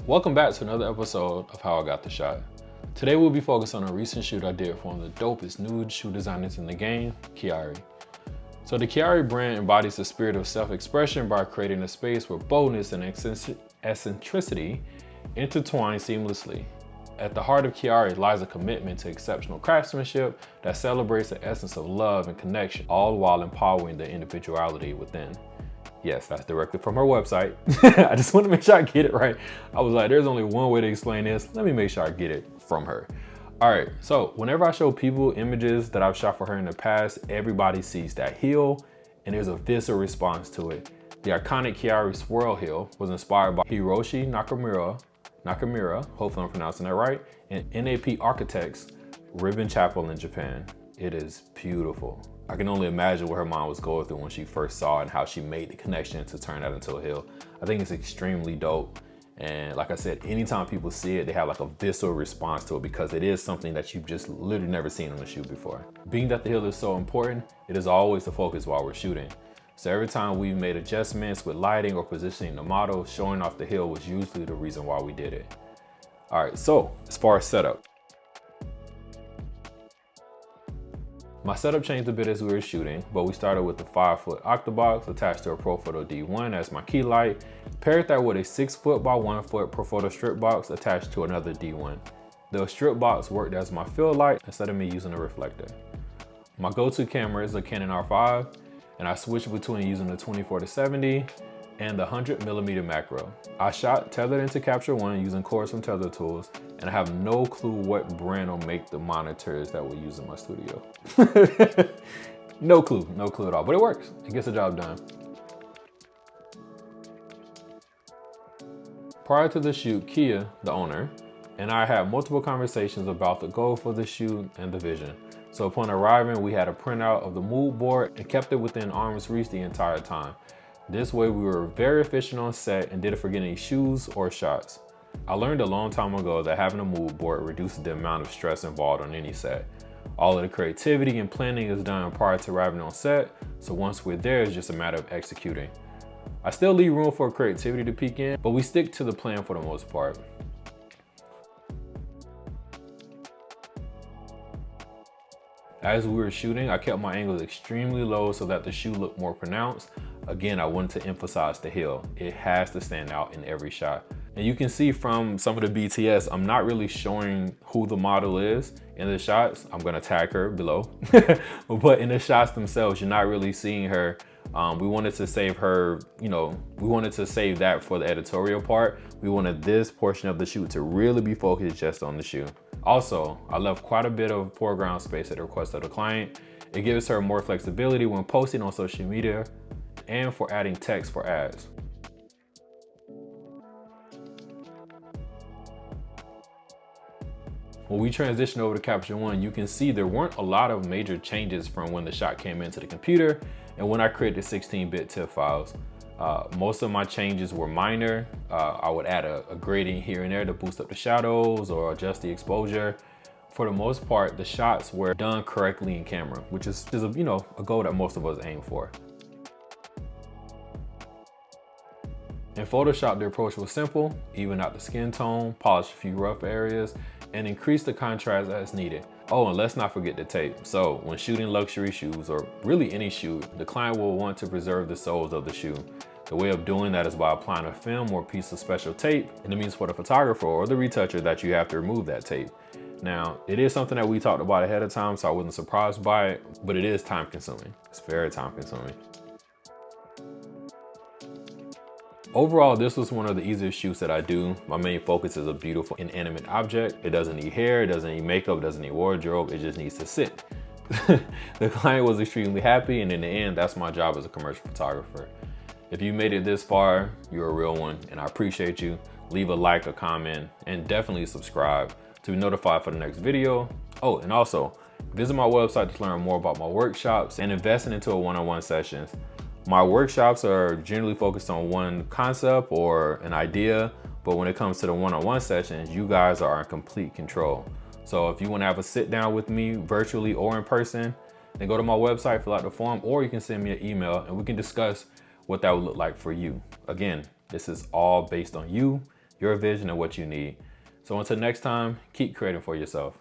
Welcome back to another episode of How I Got the Shot. Today we'll be focused on a recent shoot I did for one of the dopest nude shoe designers in the game, Kiari. So the Kiari brand embodies the spirit of self-expression by creating a space where boldness and eccentricity intertwine seamlessly. At the heart of Kiari lies a commitment to exceptional craftsmanship that celebrates the essence of love and connection, all while empowering the individuality within. Yes, that's directly from her website. I just want to make sure I get it right. I was like, there's only one way to explain this. Let me make sure I get it from her. All right, so whenever I show people images that I've shot for her in the past, everybody sees that heel and there's a visceral response to it. The iconic Kiari swirl heel was inspired by Hiroshi Nakamura, hopefully I'm pronouncing that right, and NAP Architects Ribbon Chapel in Japan. It is beautiful. I can only imagine what her mind was going through when she first saw it and how she made the connection to turn that into a heel. I think it's extremely dope. And like I said, anytime people see it, they have like a visceral response to it because it is something that you've just literally never seen on a shoot before. Being that the heel is so important, it is always the focus while we're shooting. So every time we made adjustments with lighting or positioning the model, showing off the heel was usually the reason why we did it. All right, so as far as setup, my setup changed a bit as we were shooting, but we started with the 5-foot octabox attached to a Profoto D1 as my key light, paired that with a 6-foot by 1-foot Profoto strip box attached to another D1. The strip box worked as my field light instead of me using a reflector. My go-to camera is a Canon R5, and I switched between using the 24-70 and the 100mm macro. I shot tethered into Capture One using cords from Tether Tools, and I have no clue what brand will make the monitors that we use in my studio. No clue at all, but it works. It gets the job done. Prior to the shoot, Kia, the owner, and I had multiple conversations about the goal for the shoot and the vision. So upon arriving, we had a printout of the mood board and kept it within arm's reach the entire time. This way we were very efficient on set and didn't forget any shoes or shots. I learned a long time ago that having a mood board reduces the amount of stress involved on any set. All of the creativity and planning is done prior to arriving on set, so once we're there, it's just a matter of executing. I still leave room for creativity to peek in, but we stick to the plan for the most part. As we were shooting, I kept my angles extremely low so that the shoe looked more pronounced. Again, I wanted to emphasize the heel. It has to stand out in every shot. And you can see from some of the BTS, I'm not really showing who the model is in the shots. I'm gonna tag her below. But in the shots themselves, you're not really seeing her. We wanted to save her, we wanted to save that for the editorial part. We wanted this portion of the shoot to really be focused just on the shoe. Also, I left quite a bit of foreground space at the request of the client. It gives her more flexibility when posting on social media and for adding text for ads. When we transitioned over to Capture One, you can see there weren't a lot of major changes from when the shot came into the computer and when I created 16-bit TIFF files. Most of my changes were minor. I would add a grading here and there to boost up the shadows or adjust the exposure. For the most part, the shots were done correctly in camera, which is a goal that most of us aim for. In Photoshop, the approach was simple: even out the skin tone, polish a few rough areas, and increase the contrast as needed. Oh, and let's not forget the tape. So when shooting luxury shoes, or really any shoe, the client will want to preserve the soles of the shoe. The way of doing that is by applying a film or piece of special tape, and it means for the photographer or the retoucher that you have to remove that tape. Now, it is something that we talked about ahead of time, so I wasn't surprised by it, but it is time consuming. It's very time consuming. Overall, this was one of the easiest shoots that I do. My main focus is a beautiful inanimate object. It doesn't need hair, it doesn't need makeup, it doesn't need wardrobe, it just needs to sit. The client was extremely happy, and in the end, that's my job as a commercial photographer. If you made it this far, you're a real one, and I appreciate you. Leave a like, a comment, and definitely subscribe to be notified for the next video. Oh, and also, visit my website to learn more about my workshops and investing into a one-on-one sessions. My workshops are generally focused on one concept or an idea, but when it comes to the one-on-one sessions, you guys are in complete control. So if you want to have a sit down with me virtually or in person, then go to my website, fill out the form, or you can send me an email and we can discuss what that would look like for you. Again, this is all based on you your vision, and what you need. So until next time, keep creating for yourself.